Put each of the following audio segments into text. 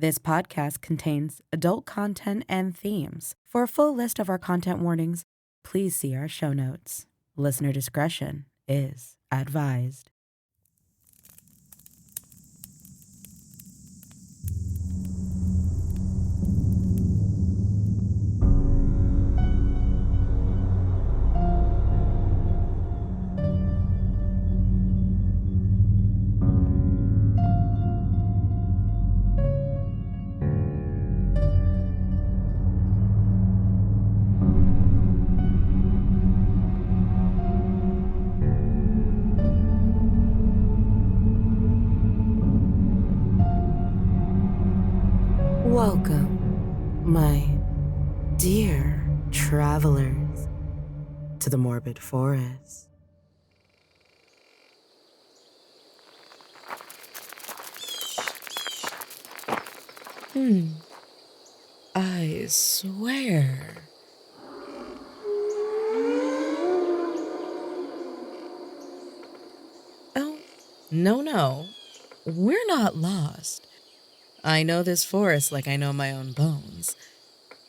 This podcast contains adult content and themes. For a full list of our content warnings, please see our show notes. Listener discretion is advised. Welcome, my dear travelers, to the Morbid Forest. I swear. Oh, no. We're not lost. I know this forest like I know my own bones.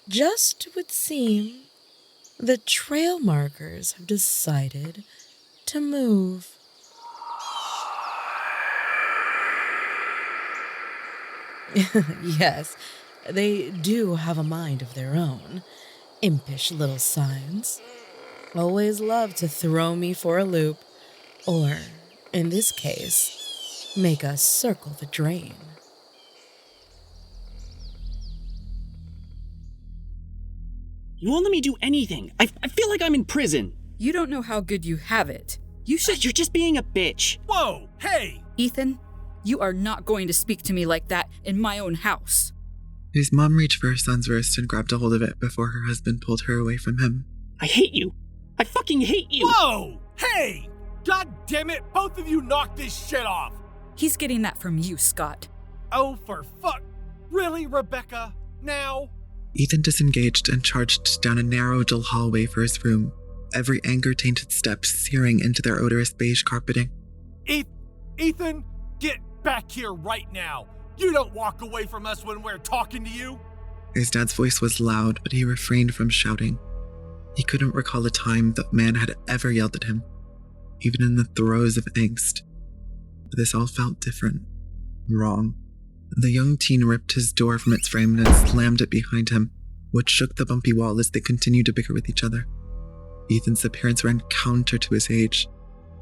Just would seem the trail markers have decided to move. Yes, they do have a mind of their own. Impish little signs. Always love to throw me for a loop, or, in this case, make us circle the drain. You won't let me do anything. I feel like I'm in prison. You don't know how good you have it. You should... You're just being a bitch. Whoa, hey! Ethan, you are not going to speak to me like that in my own house. His mom reached for her son's wrist and grabbed a hold of it before her husband pulled her away from him. I hate you. I fucking hate you. Whoa, hey! God damn it, both of you knock this shit off! He's getting that from you, Scott. Oh, for fuck. Really, Rebecca? Now? Ethan disengaged and charged down a narrow, dull hallway for his room, every anger-tainted step searing into their odorous beige carpeting. Ethan, get back here right now! You don't walk away from us when we're talking to you! His dad's voice was loud, but he refrained from shouting. He couldn't recall a time that man had ever yelled at him, even in the throes of angst. But this all felt different. Wrong. The young teen ripped his door from its frame and slammed it behind him, which shook the bumpy wall as they continued to bicker with each other. Ethan's appearance ran counter to his age.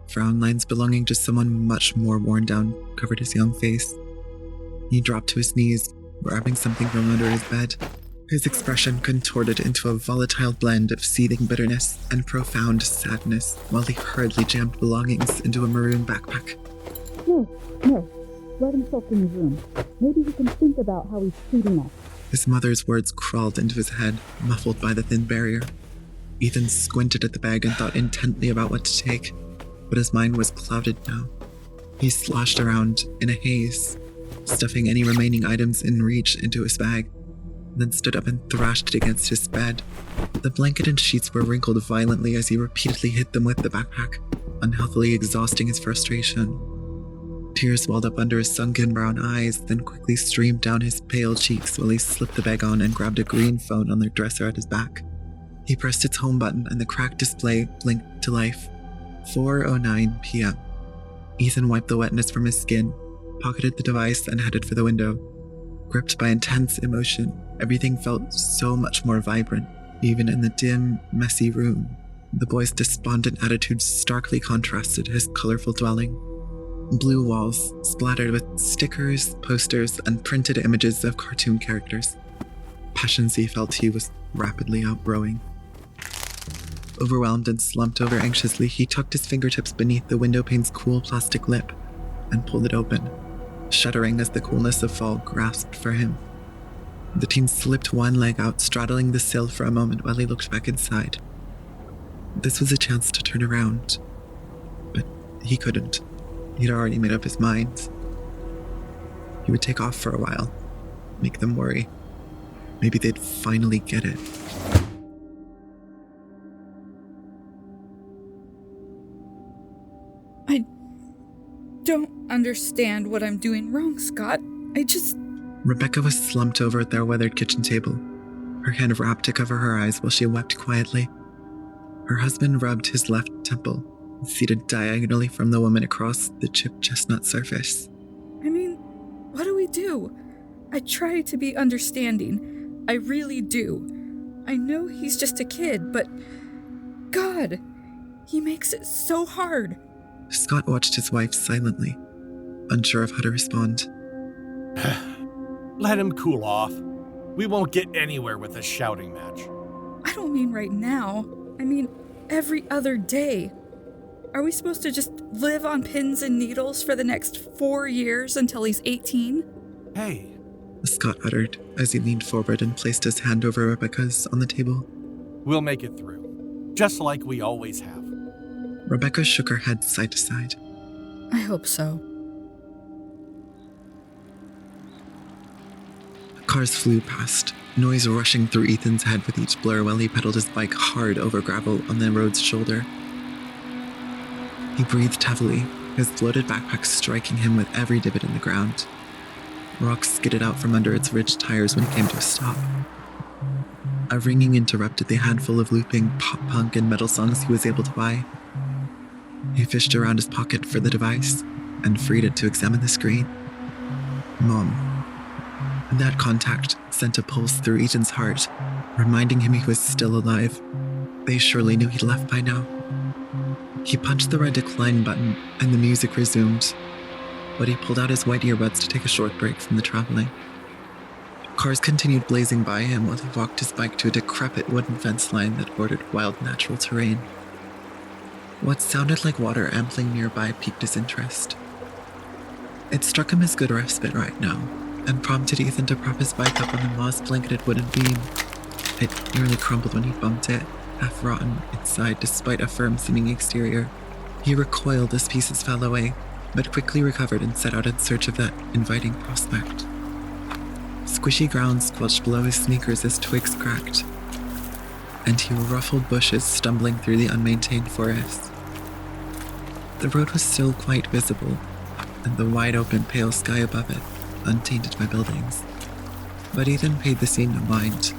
Frown lines belonging to someone much more worn down covered his young face. He dropped to his knees, grabbing something from under his bed. His expression contorted into a volatile blend of seething bitterness and profound sadness while he hurriedly jammed belongings into a maroon backpack. No. Let him soak in his room. Maybe he can think about how he's treating us. His mother's words crawled into his head, muffled by the thin barrier. Ethan squinted at the bag and thought intently about what to take, but his mind was clouded now. He sloshed around in a haze, stuffing any remaining items in reach into his bag, then stood up and thrashed it against his bed. The blanket and sheets were wrinkled violently as he repeatedly hit them with the backpack, unhealthily exhausting his frustration. Tears welled up under his sunken brown eyes, then quickly streamed down his pale cheeks while he slipped the bag on and grabbed a green phone on the dresser at his back. He pressed its home button and the cracked display blinked to life. 4:09 p.m. Ethan wiped the wetness from his skin, pocketed the device, and headed for the window. Gripped by intense emotion, everything felt so much more vibrant, even in the dim, messy room. The boy's despondent attitude starkly contrasted his colorful dwelling. Blue walls, splattered with stickers, posters, and printed images of cartoon characters. Passions he felt he was rapidly outgrowing. Overwhelmed and slumped over anxiously, he tucked his fingertips beneath the windowpane's cool plastic lip and pulled it open, shuddering as the coolness of fall grasped for him. The teen slipped one leg out, straddling the sill for a moment while he looked back inside. This was a chance to turn around, but he couldn't. He'd already made up his mind. He would take off for a while, make them worry. Maybe they'd finally get it. I don't understand what I'm doing wrong, Scott. I just Rebecca was slumped over at their weathered kitchen table, her hand wrapped to cover her eyes while she wept quietly. Her husband rubbed his left temple, seated diagonally from the woman across the chipped chestnut surface. I mean, what do we do? I try to be understanding. I really do. I know he's just a kid, but God, he makes it so hard. Scott watched his wife silently, unsure of how to respond. Let him cool off. We won't get anywhere with a shouting match. I don't mean right now. I mean every other day. Are we supposed to just live on pins and needles for the next 4 years until he's 18? Hey. Scott uttered as he leaned forward and placed his hand over Rebecca's on the table. We'll make it through, just like we always have. Rebecca shook her head side to side. I hope so. Cars flew past, noise rushing through Ethan's head with each blur while he pedaled his bike hard over gravel on the road's shoulder. He breathed heavily, his bloated backpack striking him with every divot in the ground. Rocks skidded out from under its ridged tires when it came to a stop. A ringing interrupted the handful of looping pop-punk and metal songs he was able to buy. He fished around his pocket for the device and freed it to examine the screen. Mom. That contact sent a pulse through Ethan's heart, reminding him he was still alive. They surely knew he'd left by now. He punched the red decline button and the music resumed, but he pulled out his white earbuds to take a short break from the traveling. Cars continued blazing by him while he walked his bike to a decrepit wooden fence line that bordered wild natural terrain. What sounded like water ampling nearby piqued his interest. It struck him as good respite right now, and prompted Ethan to prop his bike up on the moss-blanketed wooden beam. It nearly crumbled when he bumped it, half rotten inside despite a firm-seeming exterior. He recoiled as pieces fell away, but quickly recovered and set out in search of that inviting prospect. Squishy ground squelched below his sneakers as twigs cracked, and he ruffled bushes stumbling through the unmaintained forest. The road was still quite visible, and the wide-open pale sky above it untainted by buildings. But Ethan paid the scene no mind,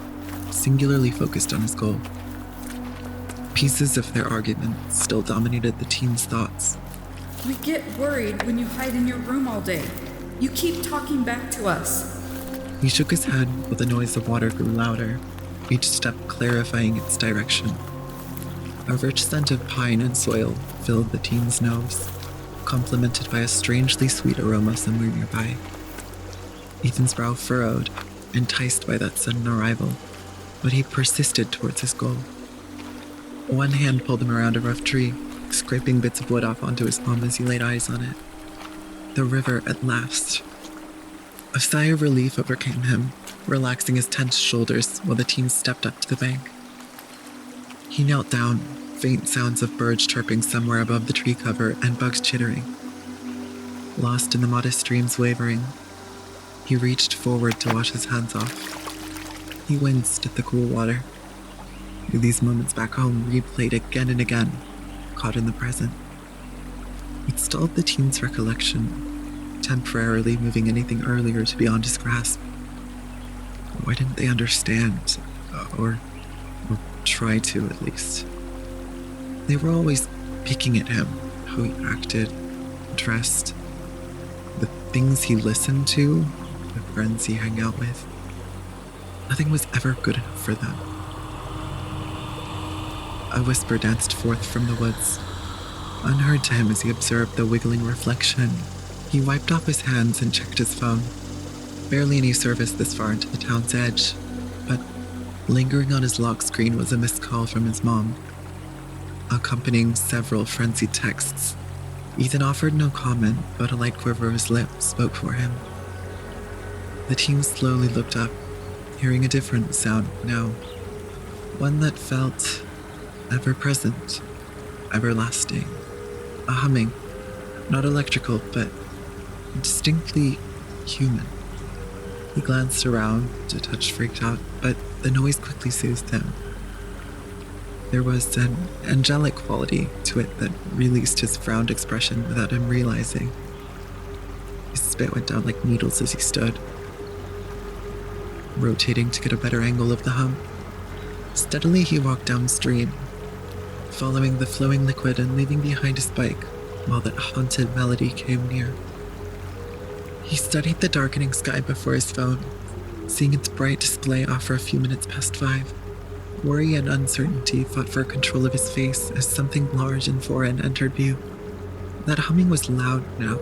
singularly focused on his goal. Pieces of their argument still dominated the team's thoughts. We get worried when you hide in your room all day. You keep talking back to us. He shook his head while the noise of water grew louder, each step clarifying its direction. A rich scent of pine and soil filled the team's nose, complemented by a strangely sweet aroma somewhere nearby. Ethan's brow furrowed, enticed by that sudden arrival, but he persisted towards his goal. One hand pulled him around a rough tree, scraping bits of wood off onto his palm as he laid eyes on it. The river at last. A sigh of relief overcame him, relaxing his tense shoulders while the team stepped up to the bank. He knelt down, faint sounds of birds chirping somewhere above the tree cover and bugs chittering. Lost in the modest stream's wavering, he reached forward to wash his hands off. He winced at the cool water. These moments back home replayed again and again, caught in the present. It stalled the team's recollection, temporarily moving anything earlier to beyond his grasp. Why didn't they understand? Or try to, at least. They were always picking at him, how he acted, dressed, the things he listened to, the friends he hung out with. Nothing was ever good enough for them. A whisper danced forth from the woods, unheard to him as he observed the wiggling reflection. He wiped off his hands and checked his phone. Barely any service this far into the town's edge, but lingering on his lock screen was a missed call from his mom, accompanying several frenzied texts. Ethan offered no comment, but a light quiver of his lip spoke for him. The team slowly looked up, hearing a different sound now, one that felt ever-present, everlasting, a humming, not electrical, but distinctly human. He glanced around, a touch freaked out, but the noise quickly soothed him. There was an angelic quality to it that released his frowned expression without him realizing. His spit went down like needles as he stood, rotating to get a better angle of the hum. Steadily he walked downstream, following the flowing liquid and leaving behind his bike while that haunted melody came near. He studied the darkening sky before his phone, seeing its bright display offer a few minutes past 5. Worry and uncertainty fought for control of his face as something large and foreign entered view. That humming was loud now,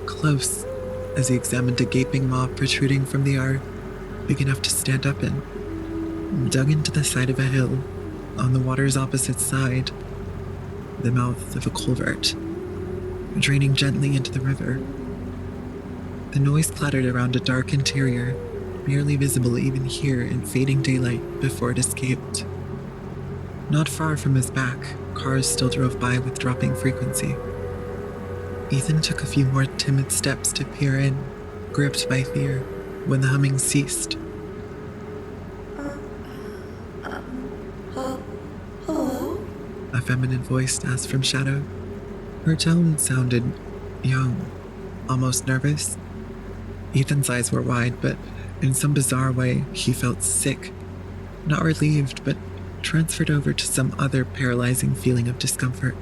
close, as he examined a gaping maw protruding from the yard, big enough to stand up in, dug into the side of a hill, on the water's opposite side, the mouth of a culvert, draining gently into the river. The noise clattered around a dark interior, barely visible even here in fading daylight before it escaped. Not far from his back, cars still drove by with dropping frequency. Ethan took a few more timid steps to peer in, gripped by fear, when the humming ceased. Hello? A feminine voice asked from shadow. Her tone sounded young, almost nervous. Ethan's eyes were wide, but in some bizarre way, he felt sick. Not relieved, but transferred over to some other paralyzing feeling of discomfort.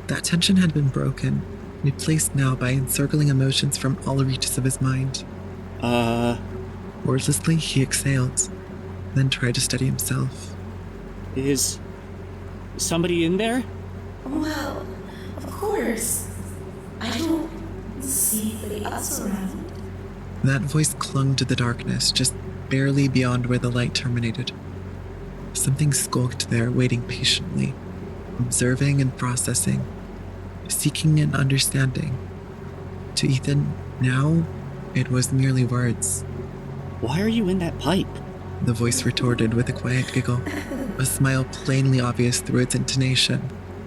That tension had been broken, replaced now by encircling emotions from all reaches of his mind. Wordlessly, he exhaled, then tried to steady himself. Is somebody in there? Well, of course. I don't see anybody else around. That voice clung to the darkness, just barely beyond where the light terminated. Something skulked there, waiting patiently, observing and processing, seeking and understanding. To Ethan, now, it was merely words. Why are you in that pipe? The voice retorted with a quiet giggle, a smile plainly obvious through its intonation.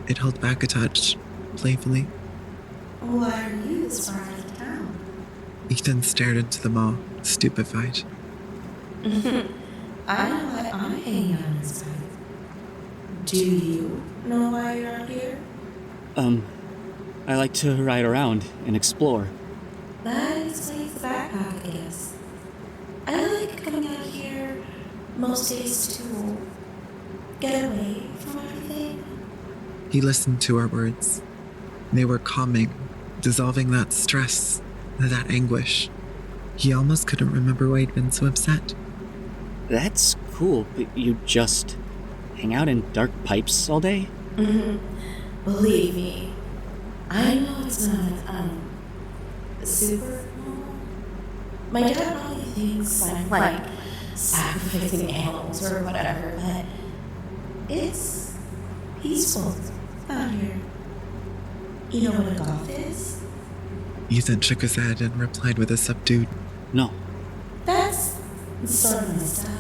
It held back a touch, playfully. Why are you this far out of town? Ethan stared into the maw, stupefied. I know why I'm hanging out in this pipe. Do you know why you're out here? I like to ride around and explore. That explains the backpack, I guess. I like coming out here most days to get away from everything. He listened to her words. They were calming, dissolving that stress, that anguish. He almost couldn't remember why he'd been so upset. That's cool, but you just hang out in dark pipes all day? Believe me, I know it's not, super normal. My dad probably thinks I'm, like, sacrificing animals or whatever, but it's peaceful out here. You know what a goth is? Ethan shook his head and replied with a subdued, No. That's sort of my style.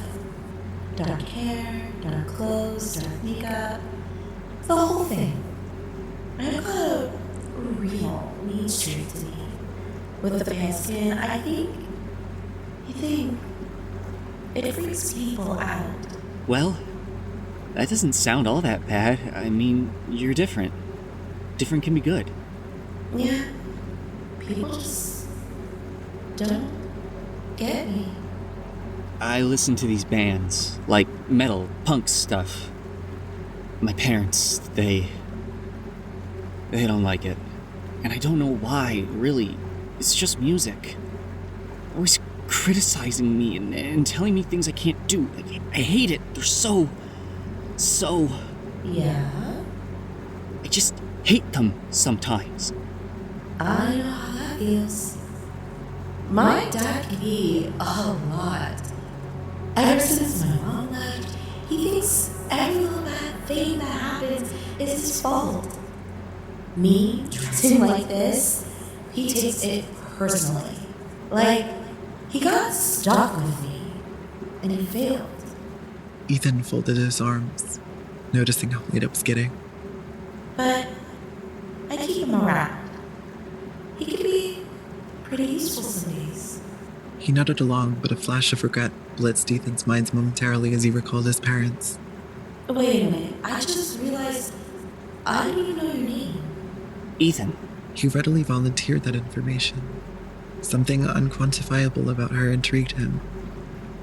Dark hair, dark clothes, dark makeup, the whole thing. I've got a real mean streak to me. With the pale skin, I think it freaks people out. Well, that doesn't sound all that bad. I mean, you're different. Different can be good. Yeah, people just don't get me. I listen to these bands, like metal, punk stuff. My parents, they don't like it. And I don't know why, really. It's just music. Always criticizing me and telling me things I can't do. I hate it. They're so... Yeah? I just hate them sometimes. I know how that feels. My dad can be a lot. Ever since my mom left, he thinks every little bad thing that happens is his fault. Me dressing like this, he takes it personally. Like, he got stuck with me, and he failed. Ethan folded his arms, noticing how late it was getting. But I keep him around. He could be pretty useful some days. He nodded along, but a flash of regret blitzed Ethan's mind momentarily as he recalled his parents. Wait a minute, I just realized I didn't even know your name. Ethan. He readily volunteered that information. Something unquantifiable about her intrigued him.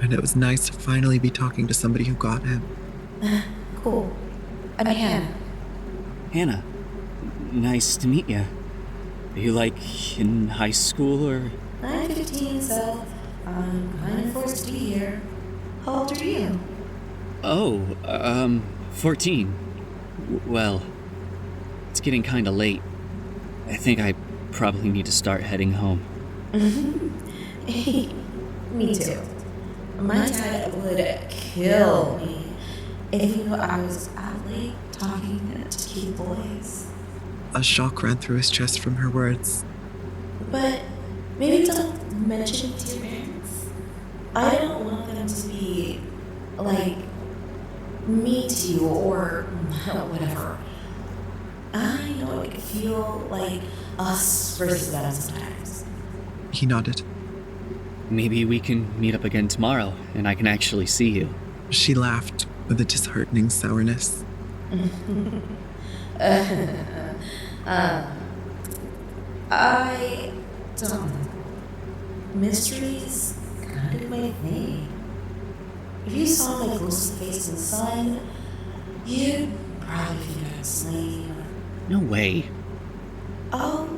and it was nice to finally be talking to somebody who got him. Cool. I'm Hannah. Hannah, nice to meet you. Are you, in high school, or...? I'm 15, so I'm kind of forced to be here. How old are you? Oh, 14. Well, it's getting kinda late. I think I probably need to start heading home. Hey, me too. My dad would kill me if he knew I was out late talking to cute boys. A shock ran through his chest from her words. But maybe don't mention it to your parents. I don't want them to be, mean to you or whatever. I know it can feel like us versus them sometimes. He nodded. Maybe we can meet up again tomorrow, and I can actually see you. She laughed with a disheartening sourness. I don't know. Mysteries kind of my thing. If you saw my ghostly face in the sun, you'd probably think I was lame. No way. I'll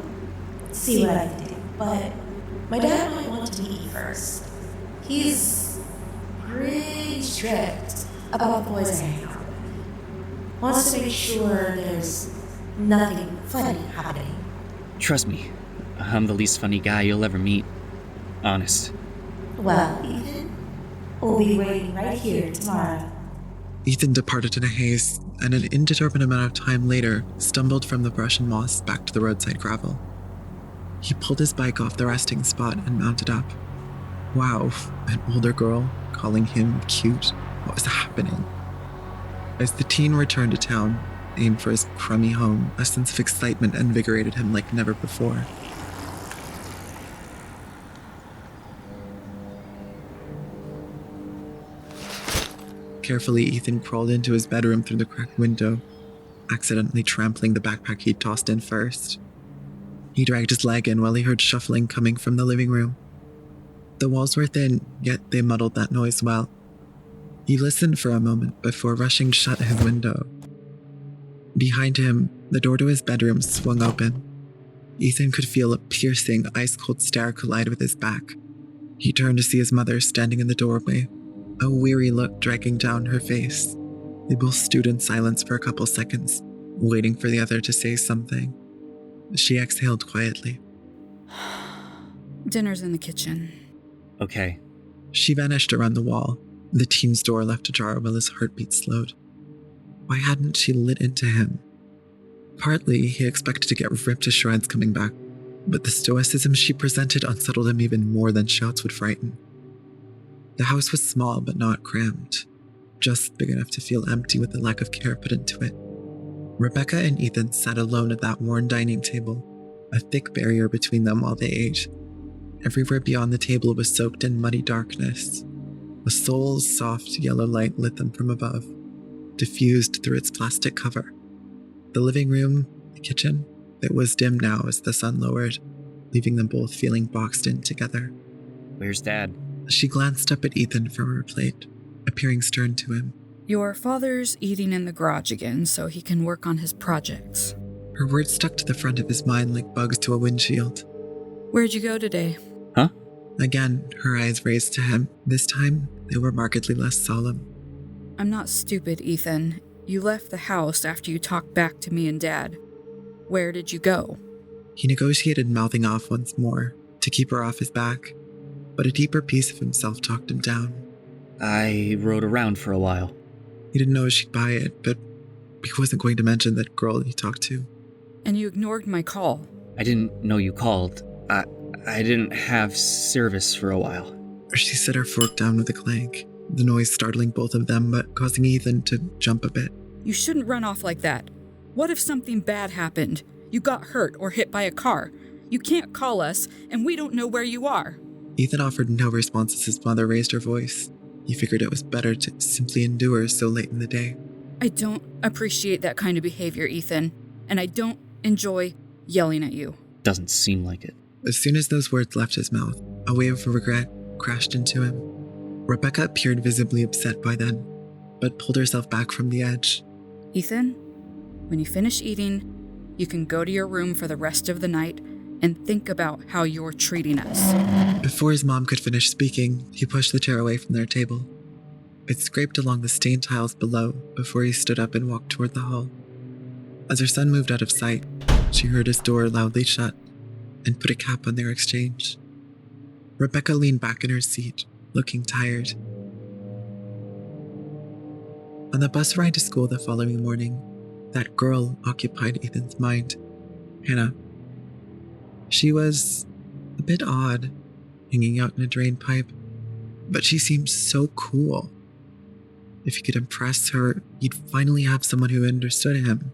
see what I can do, but my dad might want to meet you first. He's pretty strict about the boys I hang out with. Wants to make sure there's nothing funny happening. Trust me, I'm the least funny guy you'll ever meet. Honest. Well, Ethan, we'll be waiting right here tomorrow. Ethan departed in a haste, and an indeterminate amount of time later, stumbled from the brush and moss back to the roadside gravel. He pulled his bike off the resting spot and mounted up. Wow, an older girl calling him cute? What was happening? As the teen returned to town, aimed for his crummy home, a sense of excitement invigorated him like never before. Carefully, Ethan crawled into his bedroom through the cracked window, accidentally trampling the backpack he'd tossed in first. He dragged his leg in while he heard shuffling coming from the living room. The walls were thin, yet they muddled that noise well. He listened for a moment before rushing shut his window. Behind him, the door to his bedroom swung open. Ethan could feel a piercing, ice-cold stare collide with his back. He turned to see his mother standing in the doorway, a weary look dragging down her face. They both stood in silence for a couple seconds, waiting for the other to say something. She exhaled quietly. Dinner's in the kitchen. Okay. She vanished around the wall, the teen's door left ajar while his heartbeat slowed. Why hadn't she lit into him? Partly, he expected to get ripped to shreds coming back, but the stoicism she presented unsettled him even more than shouts would frighten. The house was small but not crammed, just big enough to feel empty with the lack of care put into it. Rebecca and Ethan sat alone at that worn dining table, a thick barrier between them while they ate. Everywhere beyond the table was soaked in muddy darkness. A soul's soft yellow light lit them from above, diffused through its plastic cover. The living room, the kitchen, it was dim now as the sun lowered, leaving them both feeling boxed in together. Where's Dad? She glanced up at Ethan from her plate, appearing stern to him. Your father's eating in the garage again so he can work on his projects. Her words stuck to the front of his mind like bugs to a windshield. Where'd you go today? Huh? Again, her eyes raised to him. This time, they were markedly less solemn. I'm not stupid, Ethan. You left the house after you talked back to me and Dad. Where did you go? He negotiated mouthing off once more, to keep her off his back, but a deeper piece of himself talked him down. I rode around for a while. He didn't know she'd buy it, but he wasn't going to mention that girl he talked to. And you ignored my call. I didn't know you called. I didn't have service for a while. She set her fork down with a clank, the noise startling both of them but causing Ethan to jump a bit. You shouldn't run off like that. What if something bad happened? You got hurt or hit by a car. You can't call us, and we don't know where you are. Ethan offered no response as his mother raised her voice. He figured it was better to simply endure so late in the day. I don't appreciate that kind of behavior, Ethan, and I don't enjoy yelling at you. Doesn't seem like it. As soon as those words left his mouth, a wave of regret crashed into him. Rebecca appeared visibly upset by then, but pulled herself back from the edge. Ethan, when you finish eating, you can go to your room for the rest of the night and think about how you're treating us. Before his mom could finish speaking, he pushed the chair away from their table. It scraped along the stained tiles below before he stood up and walked toward the hall. As her son moved out of sight, she heard his door loudly shut and put a cap on their exchange. Rebecca leaned back in her seat, looking tired. On the bus ride to school the following morning, that girl occupied Ethan's mind, Hannah. She was a bit odd, hanging out in a drain pipe, but she seemed so cool. If he could impress her, he'd finally have someone who understood him.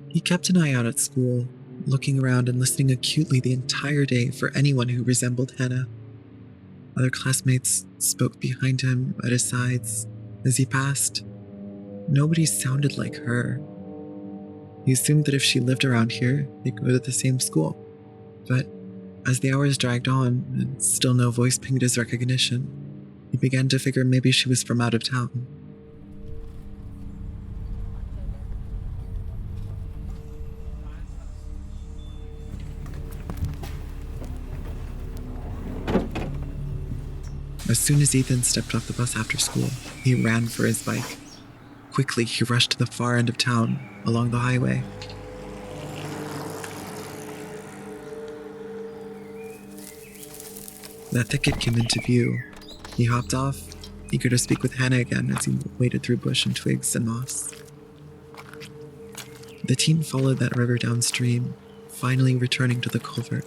He kept an eye out at school, looking around and listening acutely the entire day for anyone who resembled Hannah. Other classmates spoke behind him, at his sides, as he passed. Nobody sounded like her. He assumed that if she lived around here, they'd go to the same school. But as the hours dragged on, and still no voice pinged his recognition, he began to figure maybe she was from out of town. As soon as Ethan stepped off the bus after school, he ran for his bike. Quickly, he rushed to the far end of town, along the highway. The thicket came into view. He hopped off, eager to speak with Hannah again as he waded through bush and twigs and moss. The teen followed that river downstream, finally returning to the culvert.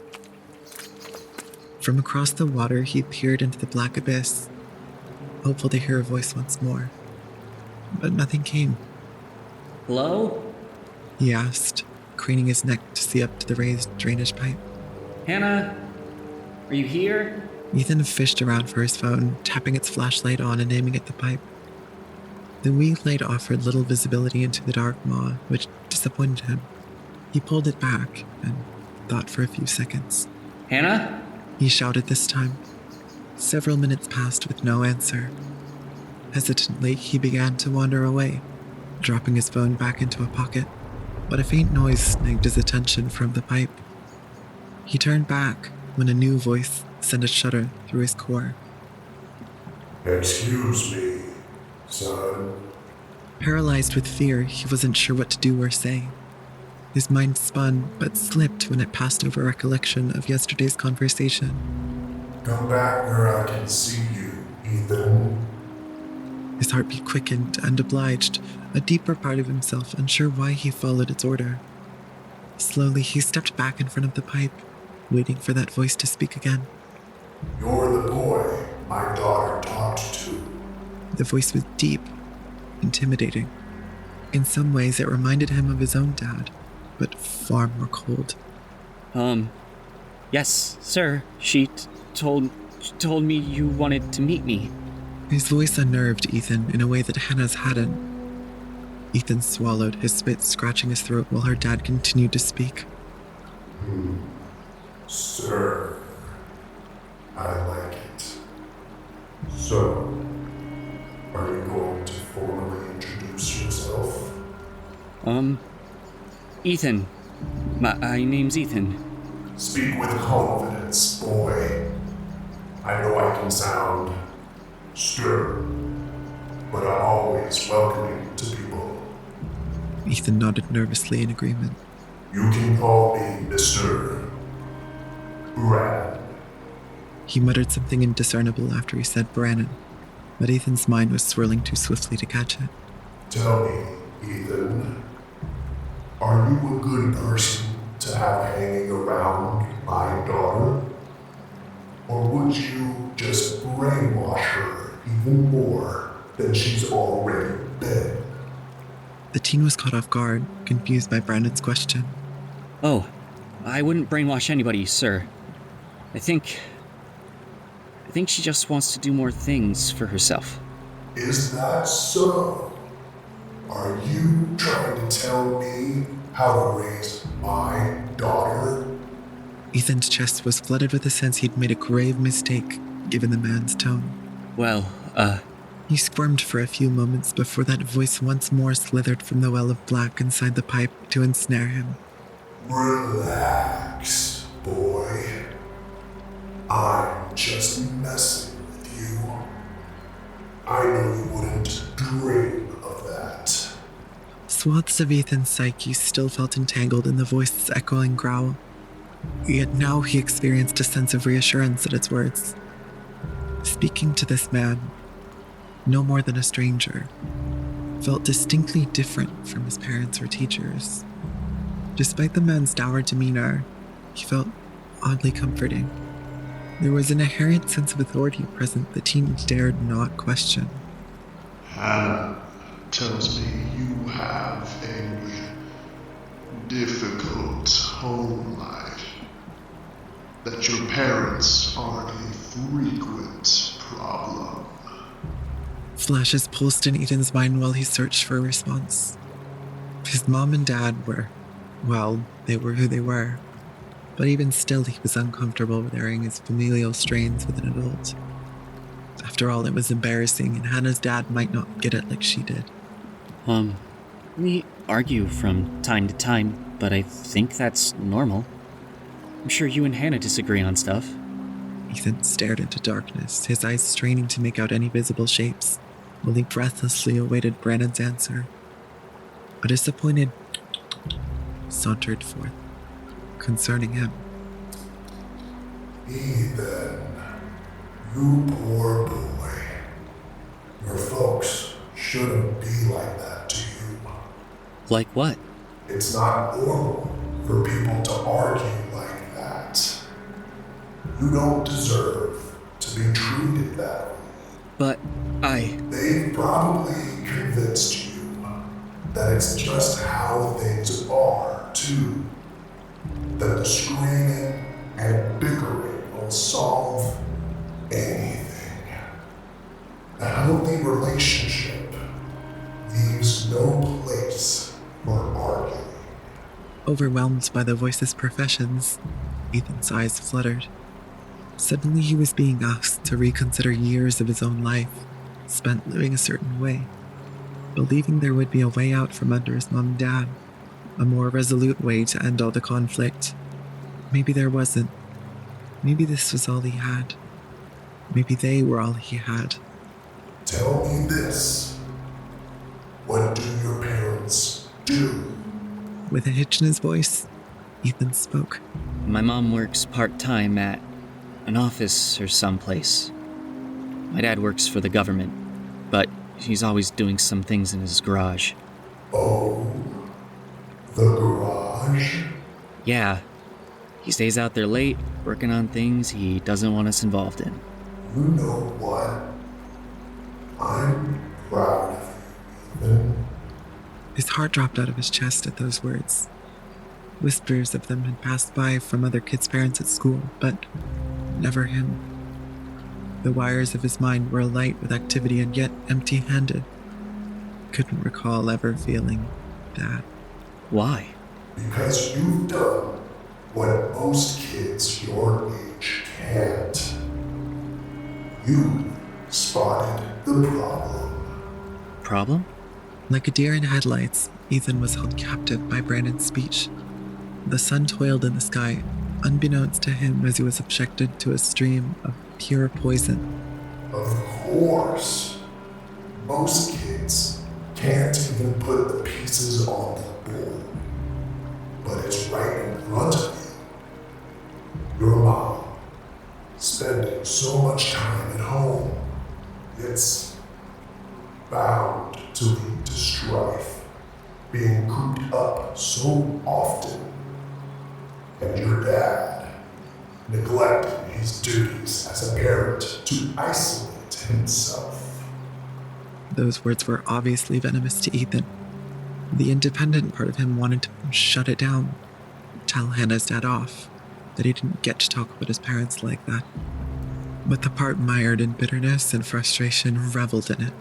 From across the water, he peered into the black abyss, hopeful to hear a voice once more. But nothing came. Hello? He asked, craning his neck to see up to the raised drainage pipe. Hannah? Are you here? Ethan fished around for his phone, tapping its flashlight on and aiming at the pipe. The wee light offered little visibility into the dark maw, which disappointed him. He pulled it back and thought for a few seconds. Hannah? He shouted this time. Several minutes passed with no answer. Hesitantly, he began to wander away, dropping his phone back into a pocket, but a faint noise snagged his attention from the pipe. He turned back when a new voice sent a shudder through his core. Excuse me, son. Paralyzed with fear, he wasn't sure what to do or say. His mind spun, but slipped when it passed over recollection of yesterday's conversation. Come back where I can see you, Ethan. His heartbeat quickened and obliged, a deeper part of himself unsure why he followed its order. Slowly, he stepped back in front of the pipe, waiting for that voice to speak again. You're the boy my daughter talked to. The voice was deep, intimidating. In some ways, it reminded him of his own dad, but far more cold. Yes, sir. She told me you wanted to meet me. His voice unnerved Ethan in a way that Hannah's hadn't. Ethan swallowed, his spit scratching his throat while her dad continued to speak. Sir, I like it. So, are you going to formally introduce yourself? Ethan. My name's Ethan. Speak with confidence, boy. I know I can sound stern, but I'm always welcoming to people. Ethan nodded nervously in agreement. You can call me Mr. Brad. He muttered something indiscernible after he said Brannon, but Ethan's mind was swirling too swiftly to catch it. Tell me, Ethan, are you a good person to have hanging around my daughter? Or would you just brainwash her even more than she's already been? The teen was caught off guard, confused by Brandon's question. Oh, I wouldn't brainwash anybody, sir. I think she just wants to do more things for herself. Is that so? Are you trying to tell me how to raise my daughter? Ethan's chest was flooded with a sense he'd made a grave mistake, given the man's tone. Well, He squirmed for a few moments before that voice once more slithered from the well of black inside the pipe to ensnare him. Relax, boy. I'm just messing with you. I know you wouldn't dream of that. Swaths of Ethan's psyche still felt entangled in the voice's echoing growl, yet now he experienced a sense of reassurance at its words. Speaking to this man, no more than a stranger, felt distinctly different from his parents or teachers. Despite the man's dour demeanor, he felt oddly comforting. There was an inherent sense of authority present that he dared not question. Hannah tells me you have a difficult home life. That your parents are a frequent problem. Flashes pulsed in Ethan's mind while he searched for a response. His mom and dad were, well, they were who they were. But even still, he was uncomfortable with airing his familial strains with an adult. After all, it was embarrassing, and Hannah's dad might not get it like she did. We argue from time to time, but I think that's normal. I'm sure you and Hannah disagree on stuff. Ethan stared into darkness, his eyes straining to make out any visible shapes, while he breathlessly awaited Brandon's answer. A disappointed sauntered forth, concerning him. Ethan, you poor boy. Your folks shouldn't be like that to you. Like what? It's not normal for people to argue like that. You don't deserve to be treated that way. But They've probably convinced you that it's just how things are, too. That the screaming and bickering will solve anything. A healthy relationship leaves no place for arguing. Overwhelmed by the voice's professions, Ethan's eyes fluttered. Suddenly he was being asked to reconsider years of his own life, spent living a certain way, believing there would be a way out from under his mom and dad, a more resolute way to end all the conflict. Maybe there wasn't. Maybe this was all he had. Maybe they were all he had. Tell me this. What do your parents do? With a hitch in his voice, Ethan spoke. my mom works part-time at an office or someplace. My dad works for the government, but he's always doing some things in his garage. Oh, the garage? Yeah, he stays out there late, working on things he doesn't want us involved in. You know what? I'm proud of you, Ethan. His heart dropped out of his chest at those words. Whispers of them had passed by from other kids' parents at school, but never him. The wires of his mind were alight with activity and yet empty-handed. Couldn't recall ever feeling that. Why? Because you've done what most kids your age can't. You spotted the problem. Problem? Like a deer in headlights, Ethan was held captive by Brandon's speech. The sun toiled in the sky, unbeknownst to him as he was subjected to a stream of pure poison. Of course. Most kids can't even put the pieces on the board. But it's right in front of you. Your mom, spending so much time at home. It's bound to lead to strife, being cooped up so often. And your dad, neglecting his duties as a parent to isolate himself. Those words were obviously venomous to Ethan. The independent part of him wanted to shut it down, tell Hannah's dad off, that he didn't get to talk about his parents like that. But the part mired in bitterness and frustration reveled in it.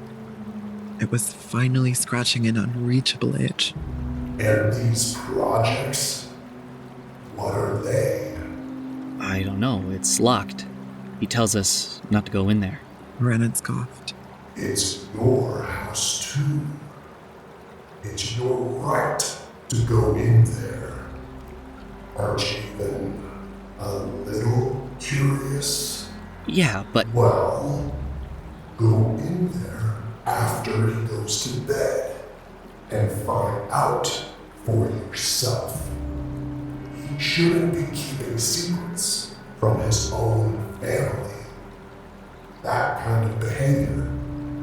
It was finally scratching an unreachable itch. And these projects, what are they? I don't know, it's locked. He tells us not to go in there. Renan scoffed. It's your house too. It's your right to go in there. Aren't you even a little curious? Yeah, but Well, go in there after he goes to bed and find out for yourself. He shouldn't be keeping secrets from his own family. That kind of behavior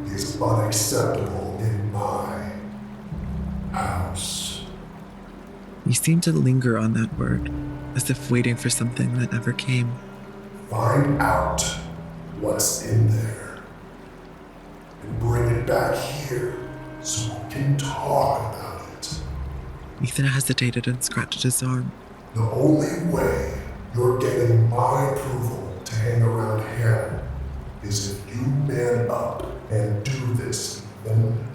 is unacceptable in my house. He seemed to linger on that word, as if waiting for something that never came. Find out what's in there and bring it back here so we can talk about it. Ethan hesitated and scratched his arm. The only way you're getting my approval to hang around Hannah is if you man up and do this, Ethan.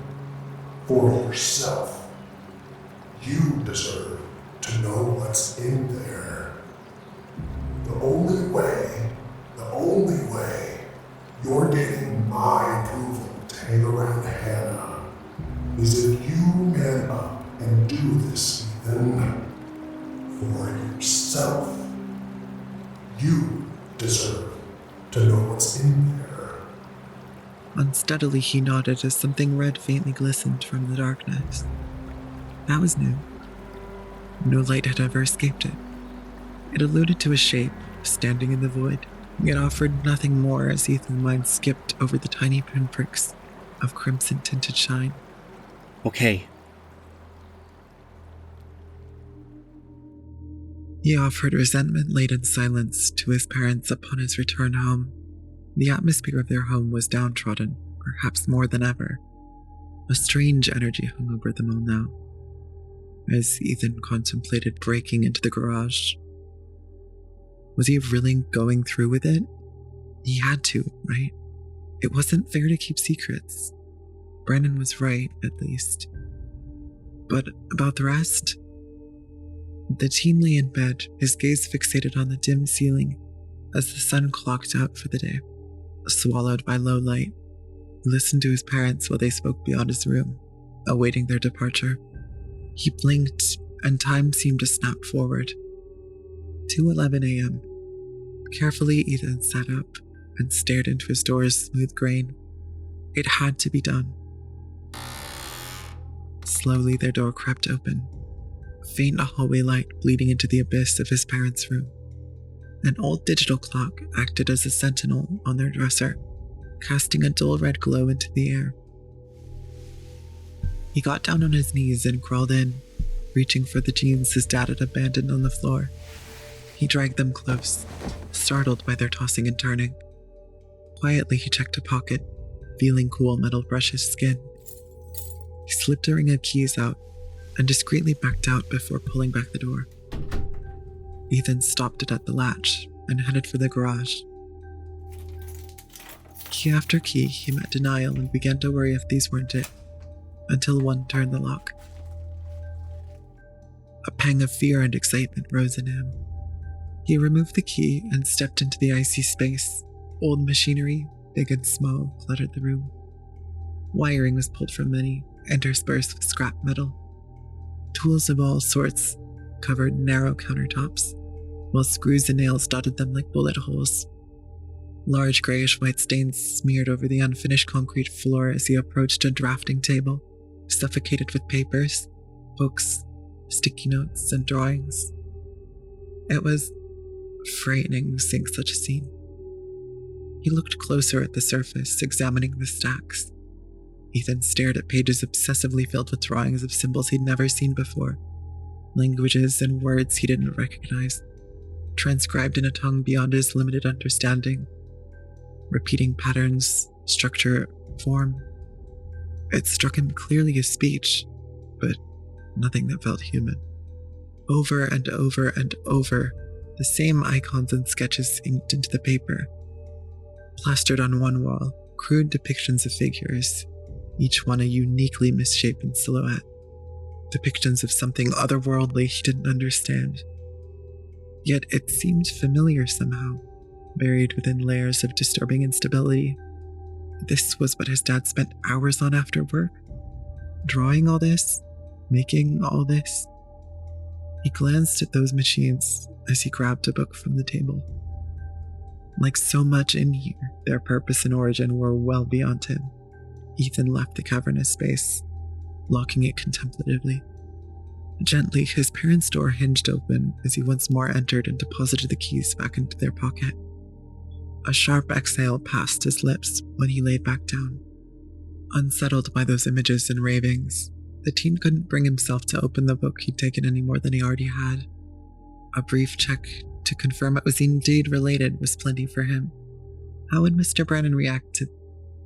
For yourself. You deserve to know what's in there. The only way you're getting my approval to hang around Hannah is if you man up and do this, Ethan. For yourself. You deserve to know what's in there. Unsteadily, he nodded as something red faintly glistened from the darkness. That was new. No light had ever escaped it. It alluded to a shape, standing in the void, yet offered nothing more as Ethan's mind skipped over the tiny pinpricks of crimson-tinted shine. okay. He offered resentment-laden silence to his parents upon his return home. The atmosphere of their home was downtrodden, perhaps more than ever. A strange energy hung over them all now, as Ethan contemplated breaking into the garage. Was he really going through with it? He had to, right? It wasn't fair to keep secrets. Brandon was right, at least. But about the rest? The teen lay in bed, his gaze fixated on the dim ceiling as the sun clocked out for the day. Swallowed by low light, he listened to his parents while they spoke beyond his room, awaiting their departure. He blinked, and time seemed to snap forward. 2:11 a.m. Carefully, Ethan sat up and stared into his door's smooth grain. It had to be done. Slowly, their door crept open. Faint hallway light bleeding into the abyss of his parents' room. An old digital clock acted as a sentinel on their dresser, casting a dull red glow into the air. He got down on his knees and crawled in, reaching for the jeans his dad had abandoned on the floor. He dragged them close, startled by their tossing and turning. Quietly, he checked a pocket, feeling cool metal brush his skin. He slipped a ring of keys out and discreetly backed out before pulling back the door. Ethan stopped it at the latch and headed for the garage. Key after key, he met denial and began to worry if these weren't it, until one turned the lock. A pang of fear and excitement rose in him. He removed the key and stepped into the icy space. Old machinery, big and small, cluttered the room. Wiring was pulled from many, interspersed with scrap metal. Tools of all sorts covered narrow countertops, while screws and nails dotted them like bullet holes. Large grayish-white stains smeared over the unfinished concrete floor as he approached a drafting table, suffocated with papers, books, sticky notes, and drawings. It was frightening seeing such a scene. He looked closer at the surface, examining the stacks. Ethan stared at pages obsessively filled with drawings of symbols he'd never seen before, languages and words he didn't recognize, transcribed in a tongue beyond his limited understanding, repeating patterns, structure, form. It struck him clearly as speech, but nothing that felt human. Over and over and over, the same icons and sketches inked into the paper. Plastered on one wall, crude depictions of figures, each one a uniquely misshapen silhouette. Depictions of something otherworldly he didn't understand. Yet it seemed familiar somehow, buried within layers of disturbing instability. This was what his dad spent hours on after work? Drawing all this? Making all this? He glanced at those machines as he grabbed a book from the table. Like so much in here, their purpose and origin were well beyond him. Ethan left the cavernous space, locking it contemplatively. Gently, his parents' door hinged open as he once more entered and deposited the keys back into their pocket. A sharp exhale passed his lips when he laid back down. Unsettled by those images and ravings, the teen couldn't bring himself to open the book he'd taken any more than he already had. A brief check to confirm it was indeed related was plenty for him. How would Mr. Brennan react to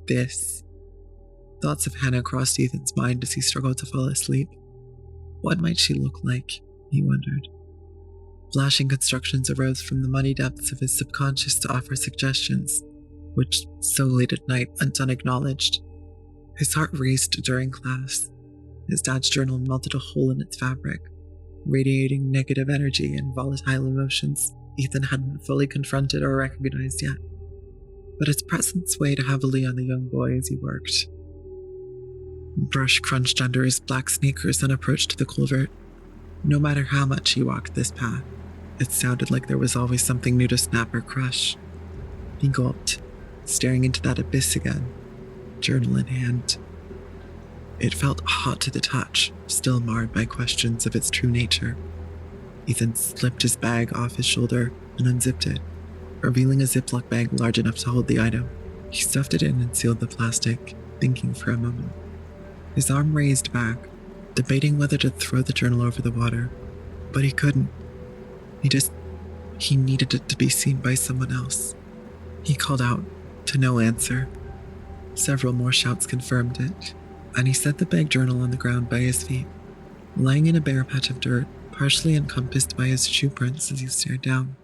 this? Thoughts of Hannah crossed Ethan's mind as he struggled to fall asleep. What might she look like, he wondered. Flashing constructions arose from the muddy depths of his subconscious to offer suggestions, which so late at night went unacknowledged. His heart raced during class. His dad's journal melted a hole in its fabric, radiating negative energy and volatile emotions Ethan hadn't fully confronted or recognized yet. But its presence weighed heavily on the young boy as he worked. Brush crunched under his black sneakers and approached the culvert. No matter how much he walked this path, it sounded like there was always something new to snap or crush. He gulped, staring into that abyss again, journal in hand. It felt hot to the touch, still marred by questions of its true nature. Ethan slipped his bag off his shoulder and unzipped it, revealing a Ziploc bag large enough to hold the item. He stuffed it in and sealed the plastic, thinking for a moment. His arm raised back, debating whether to throw the journal over the water, but he couldn't. He needed it to be seen by someone else. He called out, to no answer. Several more shouts confirmed it, and he set the bag journal on the ground by his feet, lying in a bare patch of dirt, partially encompassed by his shoe prints as he stared down.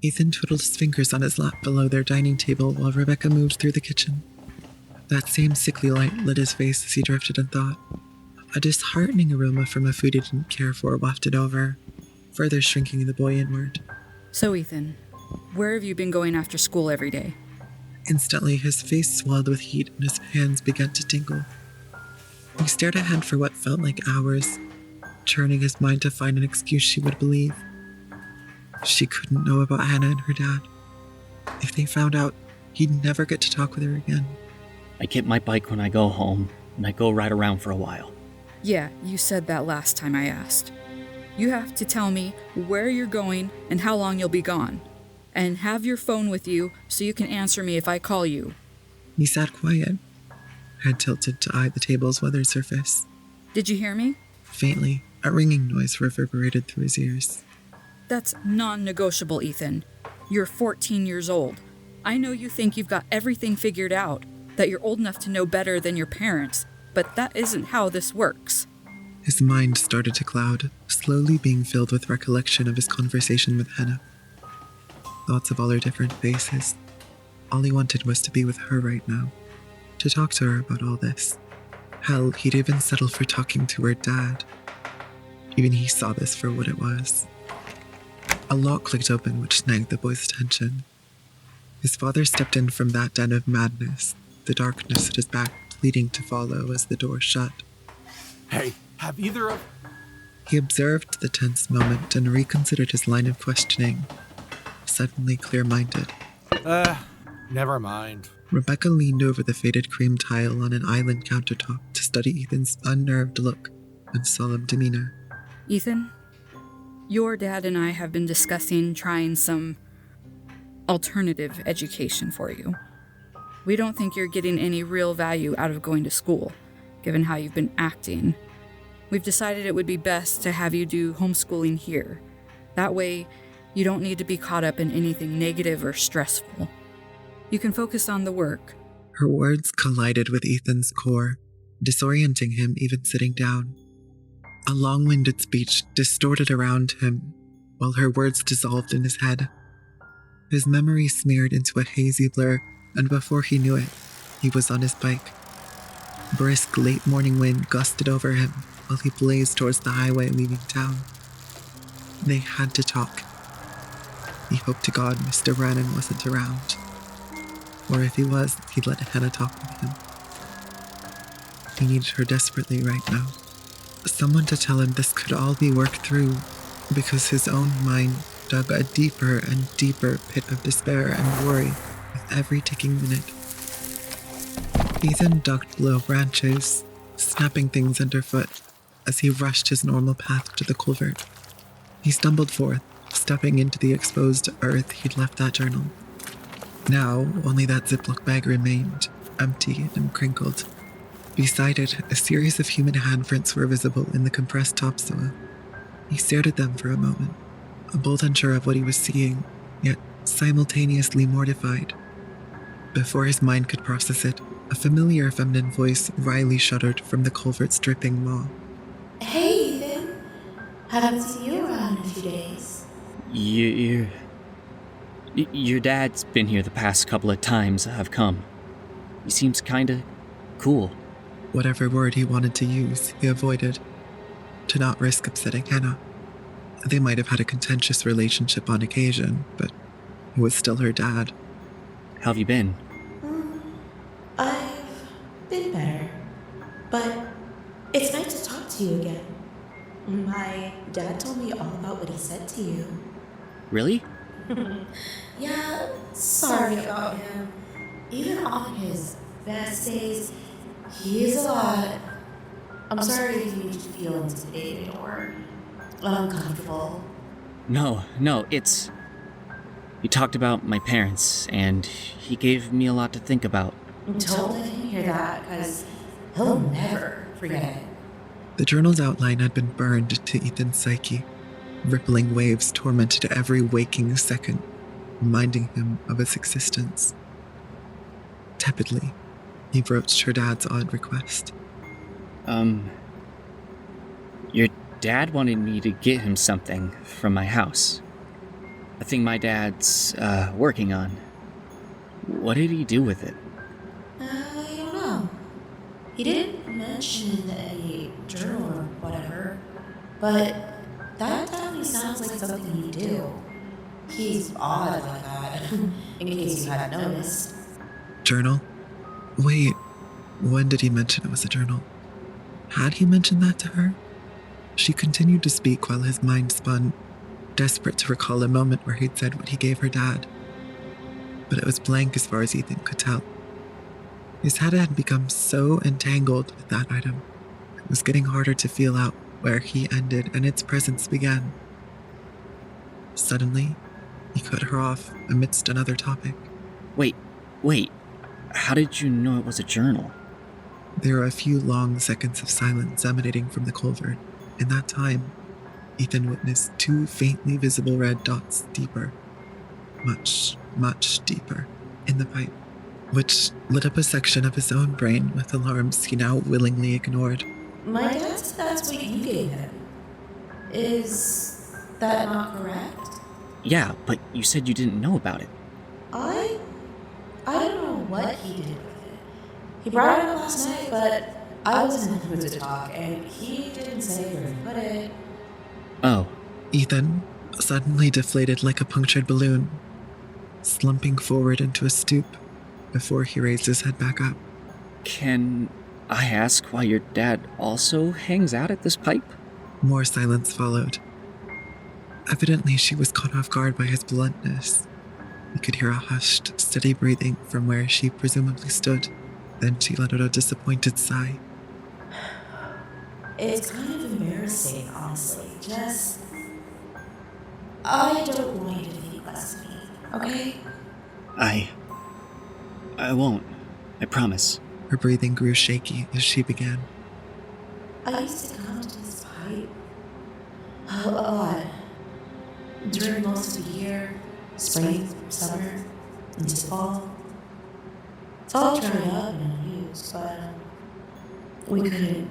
Ethan twiddled his fingers on his lap below their dining table while Rebecca moved through the kitchen. That same sickly light lit his face as he drifted in thought. A disheartening aroma from a food he didn't care for wafted over, further shrinking the boy inward. So, Ethan, where have you been going after school every day? Instantly, his face swelled with heat and his hands began to tingle. He stared ahead for what felt like hours, churning his mind to find an excuse she would believe. She couldn't know about Hannah and her dad. If they found out, he'd never get to talk with her again. I get my bike when I go home, and I go ride around for a while. Yeah, you said that last time I asked. You have to tell me where you're going and how long you'll be gone. And have your phone with you so you can answer me if I call you. He sat quiet, head tilted to eye the table's weathered surface. Did you hear me? Faintly, a ringing noise reverberated through his ears. That's non-negotiable, Ethan. You're 14 years old. I know you think you've got everything figured out, that you're old enough to know better than your parents, but that isn't how this works. His mind started to cloud, slowly being filled with recollection of his conversation with Hannah. Thoughts of all her different faces. All he wanted was to be with her right now, to talk to her about all this. Hell, he'd even settle for talking to her dad. Even he saw this for what it was. A lock clicked open which snagged the boy's attention. His father stepped in from that den of madness, the darkness at his back pleading to follow as the door shut. Hey, have either of... He observed the tense moment and reconsidered his line of questioning, suddenly clear-minded. Never mind. Rebecca leaned over the faded cream tile on an island countertop to study Ethan's unnerved look and solemn demeanor. Ethan, your dad and I have been discussing trying some alternative education for you. We don't think you're getting any real value out of going to school, given how you've been acting. We've decided it would be best to have you do homeschooling here. That way, you don't need to be caught up in anything negative or stressful. You can focus on the work. Her words collided with Ethan's core, disorienting him even sitting down. A long-winded speech distorted around him, while her words dissolved in his head. His memory smeared into a hazy blur, and before he knew it, he was on his bike. Brisk late-morning wind gusted over him while he blazed towards the highway leaving town. They had to talk. He hoped to God Mr. Brannon wasn't around. Or if he was, he'd let Hannah talk with him. He needed her desperately right now. Someone to tell him this could all be worked through, because his own mind dug a deeper and deeper pit of despair and worry with every ticking minute. Ethan ducked below branches, snapping things underfoot as he rushed his normal path to the culvert. He stumbled forth, stepping into the exposed earth he'd left that journal. Now, only that Ziploc bag remained, empty and crinkled. Beside it, a series of human handprints were visible in the compressed topsoil. He stared at them for a moment, both unsure of what he was seeing, yet simultaneously mortified. Before his mind could process it, a familiar feminine voice wryly shuddered from the culvert's dripping maw. Hey, Ethan. Haven't seen you around in a few days. Your dad's been here the past couple of times I've come. He seems kinda cool. Whatever word he wanted to use, he avoided, to not risk upsetting Hannah. They might have had a contentious relationship on occasion, but he was still her dad. How have you been? I've been better, but it's nice to talk to you again. My dad told me all about what he said to you. Really? Yeah, sorry about him. Even on his best days, he is a lot. I'm sorry if you feel intimidated or uncomfortable. No, it's... He talked about my parents, and he gave me a lot to think about. Don't let him hear that, because he'll never forget it. The journal's outline had been burned to Ethan's psyche. Rippling waves tormented every waking second, reminding him of its existence. Tepidly, he broached her dad's odd request. Your dad wanted me to get him something from my house. A thing my dad's, working on. What did he do with it? I don't know. He didn't mention a journal or whatever, but that definitely sounds like something you do. He's odd like that, in case you hadn't noticed. Journal? Wait, when did he mention it was a journal? Had he mentioned that to her? She continued to speak while his mind spun, desperate to recall a moment where he'd said what he gave her dad. But it was blank as far as Ethan could tell. His head had become so entangled with that item, it was getting harder to feel out where he ended and its presence began. Suddenly, he cut her off amidst another topic. Wait. How did you know it was a journal? There were a few long seconds of silence emanating from the culvert. In that time, Ethan witnessed two faintly visible red dots deeper, much, much deeper, in the pipe, which lit up a section of his own brain with alarms he now willingly ignored. My dad said that's what you gave him. Is that not correct? Yeah, but you said you didn't know about it. I don't know what he did with it. He brought it up last night, but I wasn't in the mood to talk, and he didn't say where he put it. Oh. Ethan suddenly deflated like a punctured balloon, slumping forward into a stoop before he raised his head back up. Can I ask why your dad also hangs out at this pipe? More silence followed. Evidently, she was caught off guard by his bluntness. He could hear a hushed, steady breathing from where she presumably stood. Then she let out a disappointed sigh. It's kind of embarrassing, honestly. I don't want you to think less of me, okay? I won't. I promise. Her breathing grew shaky as she began. I used to come to this pipe a lot. During most of the year, spring, summer, into fall. It's all dried up and unused, but we couldn't.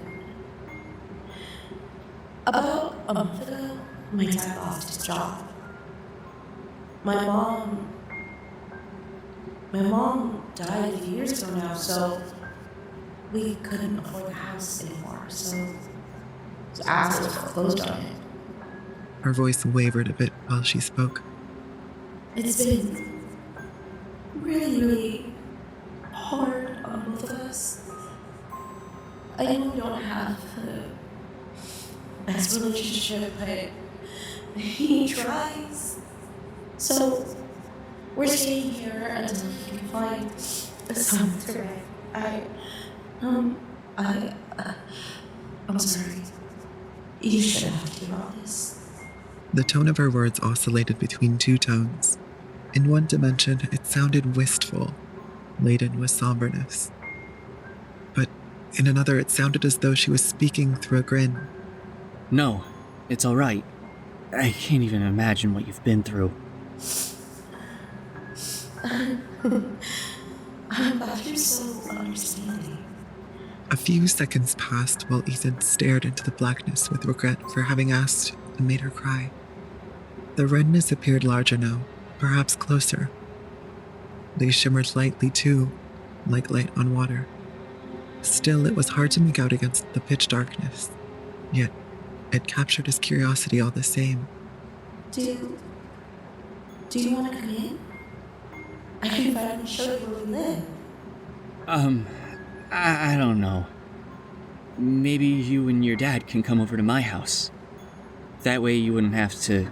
About a month ago, my dad lost his job. My mom died a few years ago now, so we couldn't afford the house anymore, so assets foreclosed on it. Her voice wavered a bit while she spoke. It's been really, really hard on both of us. I know we don't have the best relationship, but he tries. So we're staying here until he can find someone to rent. I'm sorry. You shouldn't have to do all this. The tone of her words oscillated between two tones. In one dimension, it sounded wistful, laden with somberness. But in another, it sounded as though she was speaking through a grin. No, it's all right. I can't even imagine what you've been through. I'm glad you're so understanding. A few seconds passed while Ethan stared into the blackness with regret for having asked and made her cry. The redness appeared larger now, perhaps closer. They shimmered lightly too, like light on water. Still, it was hard to make out against the pitch darkness. Yet, it captured his curiosity all the same. Do you want to come in? I can finally show you where we live. I don't know. Maybe you and your dad can come over to my house. That way you wouldn't have to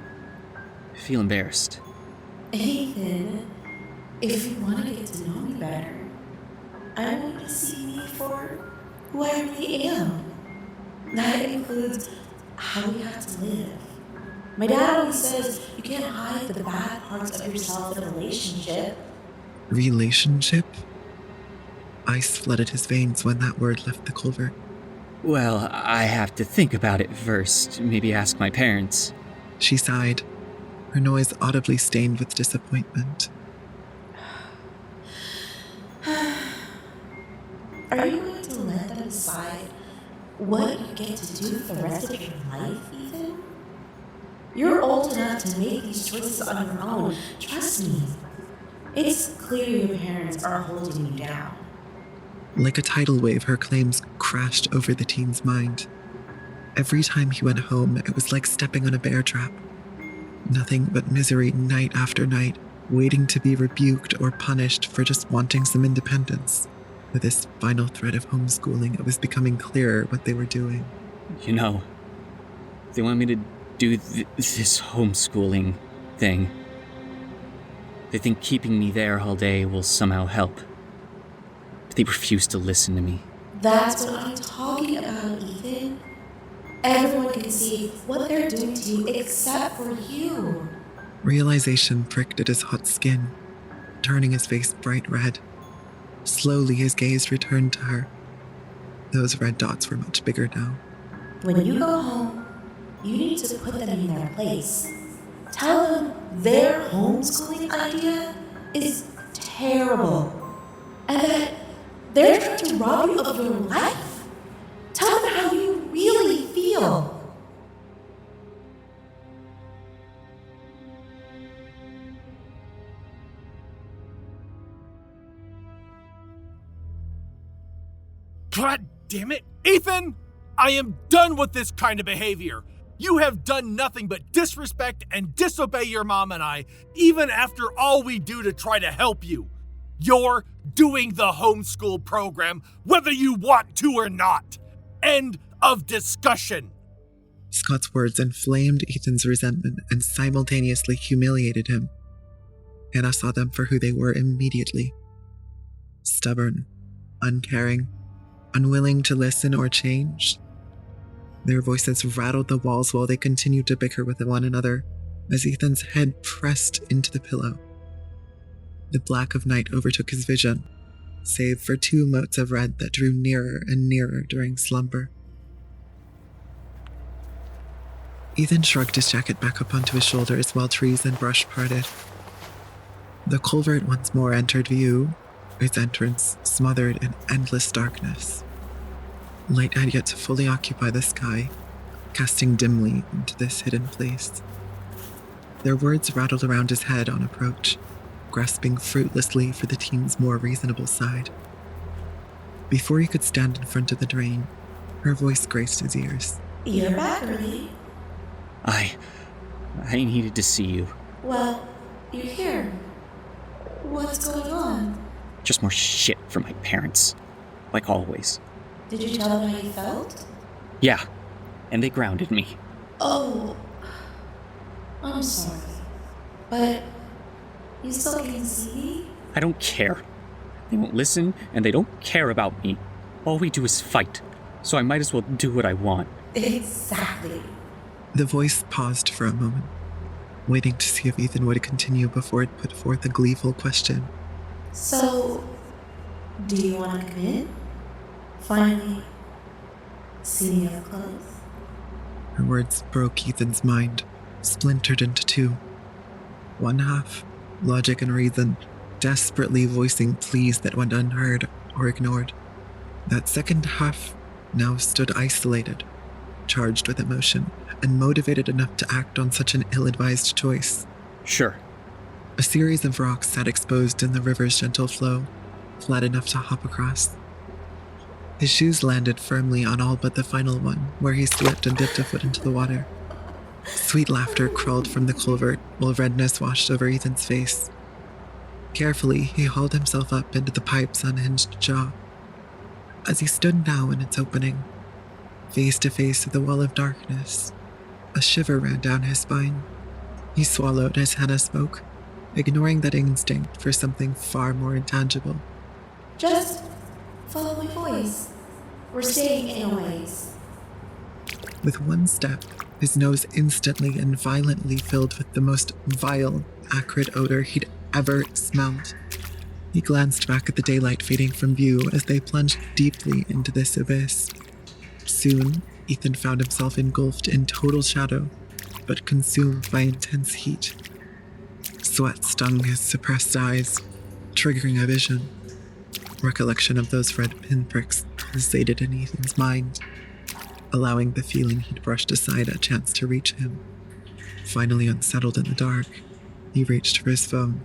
feel embarrassed. Ethan, if you want to get to know me better, I want you to see me for who I really am. That includes how we have to live. My dad always says you can't hide the bad parts of yourself in a relationship. Relationship? Ice flooded his veins when that word left the culvert. Well, I have to think about it first. Maybe ask my parents. She sighed, her noise audibly stained with disappointment. Are you going to let them decide what you get to do for the rest of your life, Ethan? You're old enough to make these choices on your own. Trust me. It's clear your parents are holding you down. Like a tidal wave, her claims crashed over the teen's mind. Every time he went home, it was like stepping on a bear trap. Nothing but misery night after night, waiting to be rebuked or punished for just wanting some independence. With this final thread of homeschooling, it was becoming clearer what they were doing. You know, they want me to do this homeschooling thing. They think keeping me there all day will somehow help. But they refuse to listen to me. That's what I'm talking about, Ethan. Everyone can see what they're doing to you except for you. Realization pricked at his hot skin, turning his face bright red. Slowly, his gaze returned to her. Those red dots were much bigger now. When you go home, you need to put them in their place. Tell them their homeschooling idea is terrible. And that they're trying to rob you of your life. Tell them how you really feel. God damn it, Ethan! I am done with this kind of behavior. You have done nothing but disrespect and disobey your mom and I, even after all we do to try to help you. You're doing the homeschool program, whether you want to or not. End of discussion. Scott's words inflamed Ethan's resentment and simultaneously humiliated him. Anna saw them for who they were immediately. Stubborn, uncaring, unwilling to listen or change. Their voices rattled the walls while they continued to bicker with one another as Ethan's head pressed into the pillow. The black of night overtook his vision, save for two motes of red that drew nearer and nearer during slumber. Ethan shrugged his jacket back up onto his shoulders while trees and brush parted. The culvert once more entered view, its entrance smothered in endless darkness. Light had yet to fully occupy the sky, casting dimly into this hidden place. Their words rattled around his head on approach, grasping fruitlessly for the teen's more reasonable side. Before he could stand in front of the drain, her voice graced his ears. You're back early. I needed to see you. Well, You're here. What's going on? Just more shit from my parents. Like always. Did you tell them how you felt? Yeah, and they grounded me. Oh, I'm sorry. But you still can see me? I don't care. They won't listen, and they don't care about me. All we do is fight, so I might as well do what I want. Exactly. The voice paused for a moment, waiting to see if Ethan would continue before it put forth a gleeful question. So, do you want to come in? Finally, see me up close? Her words broke Ethan's mind, splintered into two. One half, logic and reason, desperately voicing pleas that went unheard or ignored. That second half now stood isolated, charged with emotion, and motivated enough to act on such an ill-advised choice. Sure. A series of rocks sat exposed in the river's gentle flow, flat enough to hop across. His shoes landed firmly on all but the final one, where he slipped and dipped a foot into the water. Sweet laughter crawled from the culvert, while redness washed over Ethan's face. Carefully, he hauled himself up into the pipe's unhinged jaw. As he stood now in its opening, face to face with the wall of darkness, a shiver ran down his spine. He swallowed as Hannah spoke, ignoring that instinct for something far more intangible. Just follow my voice. We're staying anyways. With one step, his nose instantly and violently filled with the most vile, acrid odor he'd ever smelled. He glanced back at the daylight fading from view as they plunged deeply into this abyss. Soon, Ethan found himself engulfed in total shadow, but consumed by intense heat. Sweat stung his suppressed eyes, triggering a vision. Recollection of those red pinpricks pulsated in Ethan's mind, allowing the feeling he'd brushed aside a chance to reach him. Finally unsettled in the dark, he reached for his phone.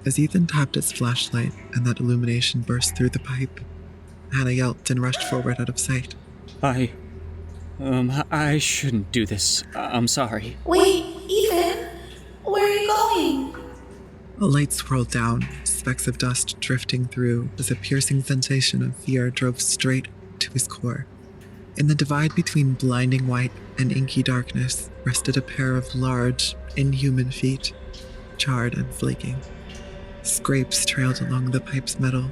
As Ethan tapped its flashlight and that illumination burst through the pipe, Hannah yelped and rushed forward out of sight. I shouldn't do this. I'm sorry. Wait, Ethan! Where are you going? A light swirled down, specks of dust drifting through as a piercing sensation of fear drove straight to his core. In the divide between blinding white and inky darkness rested a pair of large, inhuman feet, charred and flaking. Scrapes trailed along the pipe's metal,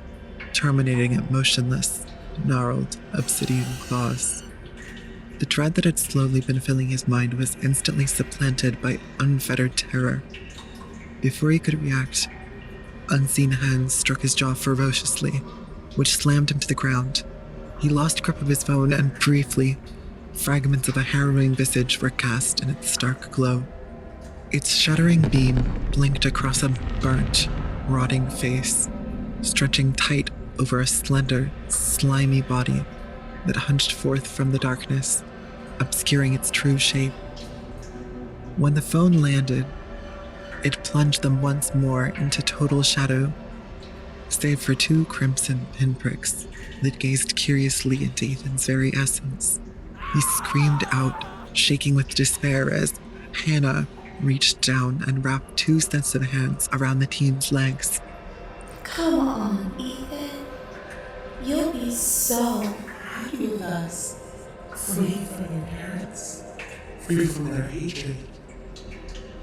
terminating at motionless, gnarled obsidian claws. The dread that had slowly been filling his mind was instantly supplanted by unfettered terror. Before he could react, unseen hands struck his jaw ferociously, which slammed him to the ground. He lost grip of his phone and briefly, fragments of a harrowing visage were cast in its stark glow. Its shuddering beam blinked across a burnt, rotting face, stretching tight over a slender, slimy body that hunched forth from the darkness, obscuring its true shape. When the phone landed, it plunged them once more into total shadow, save for two crimson pinpricks that gazed curiously into Ethan's very essence. He screamed out, shaking with despair as Hannah reached down and wrapped two sets of hands around the team's legs. Come on, Ethan. You'll be so happy with us. Free from your parents, free from their hatred.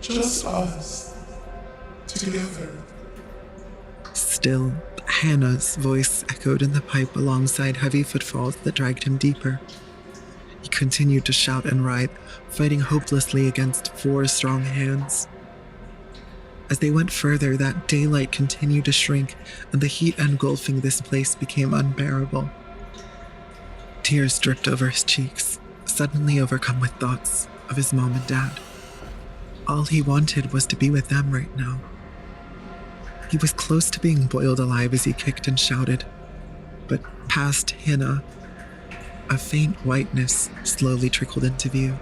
Just us, together. Still, Hannah's voice echoed in the pipe alongside heavy footfalls that dragged him deeper. He continued to shout and writhe, fighting hopelessly against four strong hands. As they went further, that daylight continued to shrink, and the heat engulfing this place became unbearable. Tears dripped over his cheeks, suddenly overcome with thoughts of his mom and dad. All he wanted was to be with them right now. He was close to being boiled alive as he kicked and shouted, but past Hannah, a faint whiteness slowly trickled into view.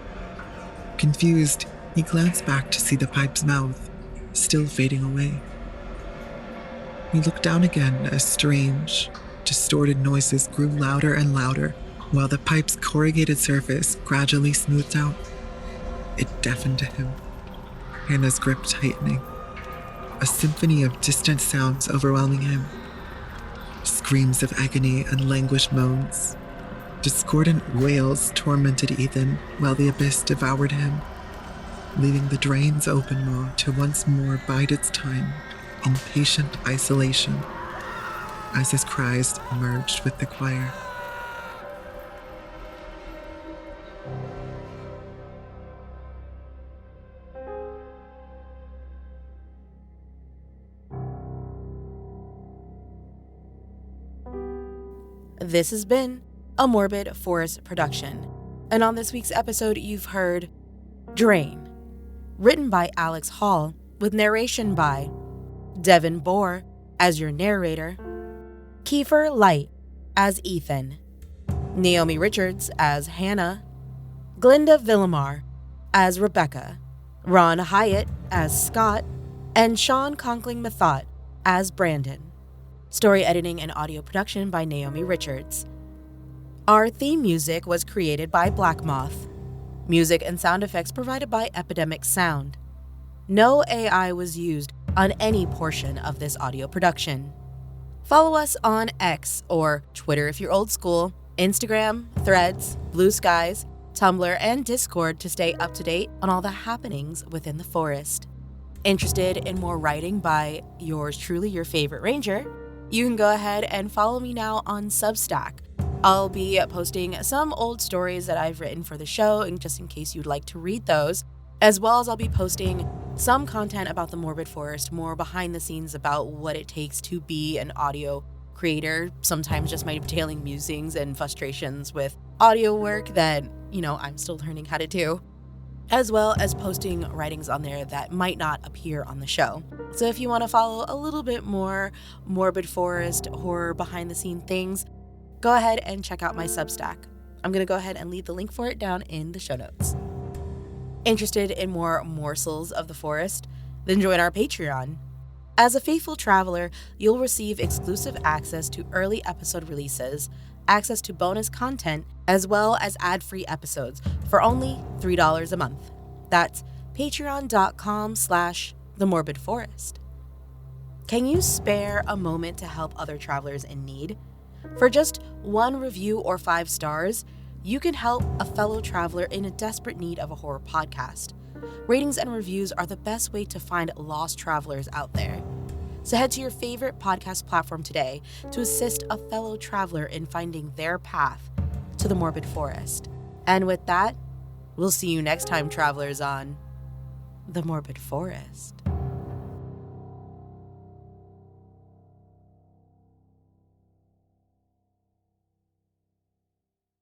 Confused, he glanced back to see the pipe's mouth, still fading away. He looked down again as strange, distorted noises grew louder and louder, while the pipe's corrugated surface gradually smoothed out. It deafened him, Hannah's grip tightening, a symphony of distant sounds overwhelming him. Screams of agony and languished moans. Discordant wails tormented Ethan while the abyss devoured him, leaving the drain's open maw to once more bide its time in patient isolation as his cries merged with the choir. This has been a Morbid Forest production, and on this week's episode you've heard Drain, written by Alex Hall, with narration by Devyn Boer as your narrator, Kiefer Light as Ethan, Naomi Richards as Hannah, Glenda Villamar as Rebecca, Ron Hyatt as Scott, and Sean Conkling Methot as Brandon. Story editing and audio production by Naomi Richards. Our theme music was created by Blakmoth. Music and sound effects provided by Epidemic Sound. No AI was used on any portion of this audio production. Follow us on X, or Twitter if you're old school, Instagram, Threads, Blue Skies, Tumblr, and Discord to stay up to date on all the happenings within the forest. Interested in more writing by yours truly, your favorite ranger? You can go ahead and follow me now on Substack. I'll be posting some old stories that I've written for the show, and just in case you'd like to read those, as well as I'll be posting some content about the Morbid Forest, more behind the scenes about what it takes to be an audio creator, sometimes just my detailing musings and frustrations with audio work that, I'm still learning how to do, as well as posting writings on there that might not appear on the show. So if you want to follow a little bit more Morbid Forest horror behind the scene things, go ahead and check out my Substack. I'm going to go ahead and leave the link for it down in the show notes. Interested in more morsels of the forest? Then join our Patreon. As a faithful traveler, you'll receive exclusive access to early episode releases, access to bonus content, as well as ad-free episodes for only $3 a month. That's patreon.com/themorbidforest. Can you spare a moment to help other travelers in need? For just 1 review or 5 stars, you can help a fellow traveler in a desperate need of a horror podcast. Ratings and reviews are the best way to find lost travelers out there. So head to your favorite podcast platform today to assist a fellow traveler in finding their path to the Morbid Forest. And with that, we'll see you next time, travelers, on the Morbid Forest.